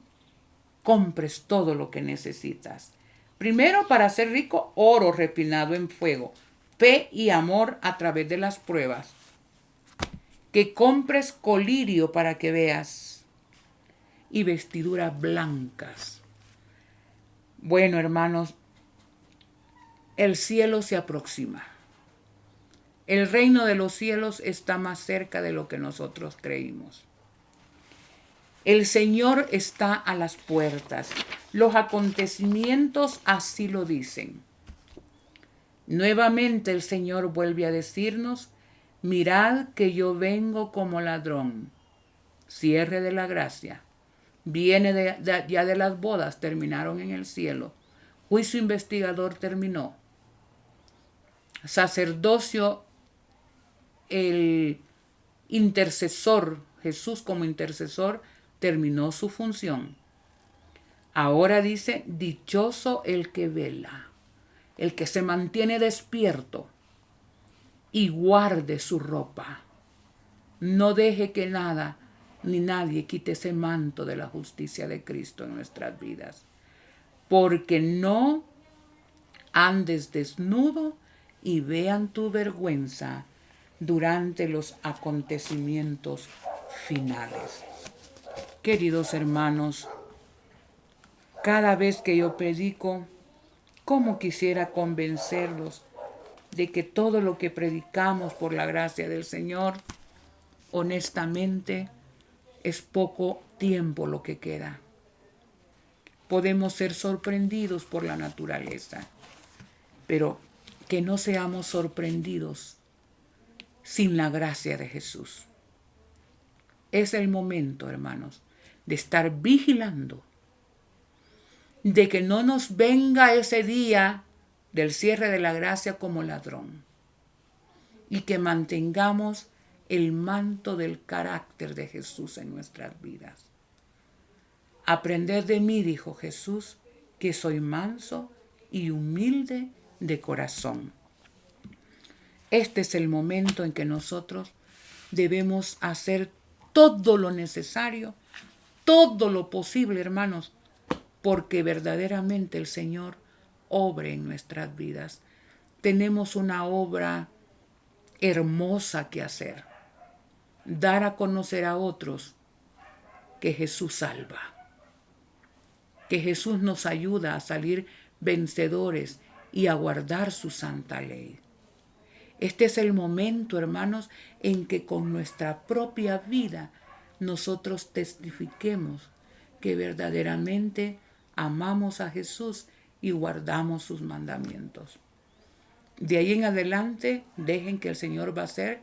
A: compres todo lo que necesitas. Primero, para ser rico, oro refinado en fuego, fe y amor a través de las pruebas. Que compres colirio para que veas y vestiduras blancas. Bueno, hermanos, el cielo se aproxima. El reino de los cielos está más cerca de lo que nosotros creímos. El Señor está a las puertas. Los acontecimientos así lo dicen. Nuevamente el Señor vuelve a decirnos: mirad que yo vengo como ladrón. Cierre de la gracia. Viene ya de las bodas, terminaron en el cielo. Juicio investigador terminó. Sacerdocio, el intercesor, Jesús como intercesor, terminó su función. Ahora dice: dichoso el que vela, el que se mantiene despierto y guarde su ropa. No deje que nada ni nadie quite ese manto de la justicia de Cristo en nuestras vidas. Porque no andes desnudo y vean tu vergüenza durante los acontecimientos finales. Queridos hermanos, cada vez que yo predico, cómo quisiera convencerlos de que todo lo que predicamos por la gracia del Señor, honestamente, es poco tiempo lo que queda. Podemos ser sorprendidos por la naturaleza, pero que no seamos sorprendidos sin la gracia de Jesús. Es el momento, hermanos, de estar vigilando, de que no nos venga ese día del cierre de la gracia como ladrón, y que mantengamos el manto del carácter de Jesús en nuestras vidas. Aprended de mí, dijo Jesús, que soy manso y humilde de corazón. Este es el momento en que nosotros debemos hacer todo lo necesario, todo lo posible, hermanos, porque verdaderamente el Señor obre en nuestras vidas. Tenemos una obra hermosa que hacer. Dar a conocer a otros que Jesús salva, que Jesús nos ayuda a salir vencedores y a guardar su santa ley. Este es el momento, hermanos, en que con nuestra propia vida nosotros testifiquemos que verdaderamente amamos a Jesús y guardamos sus mandamientos. De ahí en adelante, dejen que el Señor va a hacer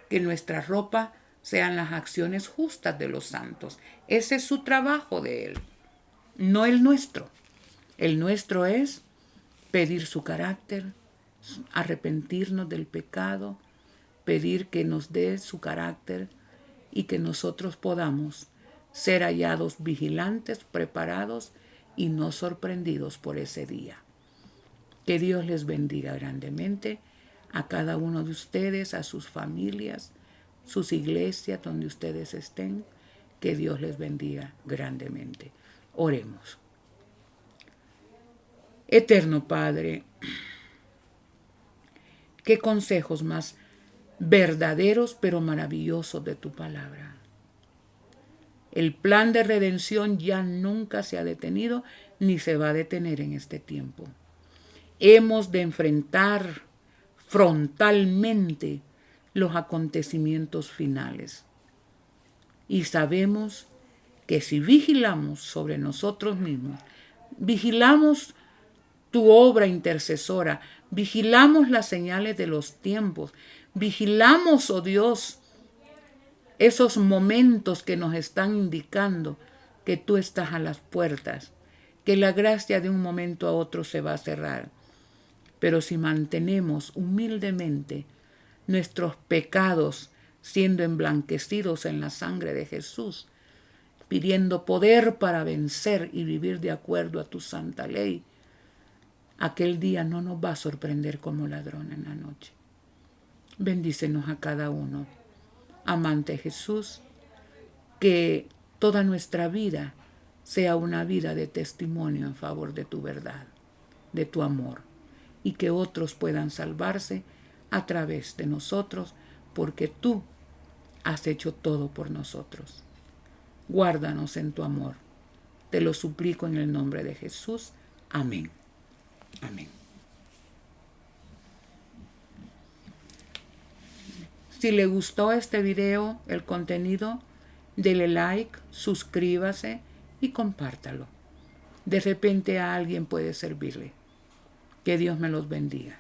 A: que nuestra ropa sean las acciones justas de los santos. Ese es su trabajo de Él, no el nuestro. El nuestro es pedir su carácter, arrepentirnos del pecado, pedir que nos dé su carácter y que nosotros podamos ser hallados vigilantes, preparados y no sorprendidos por ese día. Que Dios les bendiga grandemente a cada uno de ustedes, a sus familias, sus iglesias donde ustedes estén. Que Dios les bendiga grandemente. Oremos. Eterno Padre, qué consejos más verdaderos pero maravillosos de tu palabra. El plan de redención ya nunca se ha detenido ni se va a detener en este tiempo. Hemos de enfrentar frontalmente los acontecimientos finales. Y sabemos que si vigilamos sobre nosotros mismos, vigilamos tu obra intercesora. Vigilamos las señales de los tiempos. Vigilamos, oh Dios, esos momentos que nos están indicando que tú estás a las puertas, que la gracia de un momento a otro se va a cerrar. Pero si mantenemos humildemente nuestros pecados siendo emblanquecidos en la sangre de Jesús, pidiendo poder para vencer y vivir de acuerdo a tu santa ley, aquel día no nos va a sorprender como ladrón en la noche. Bendícenos a cada uno. Amante Jesús, que toda nuestra vida sea una vida de testimonio en favor de tu verdad, de tu amor, y que otros puedan salvarse a través de nosotros, porque tú has hecho todo por nosotros. Guárdanos en tu amor. Te lo suplico en el nombre de Jesús. Amén. Amén. Si le gustó este video, el contenido, dele like, suscríbase y compártalo. De repente a alguien puede servirle. Que Dios me los bendiga.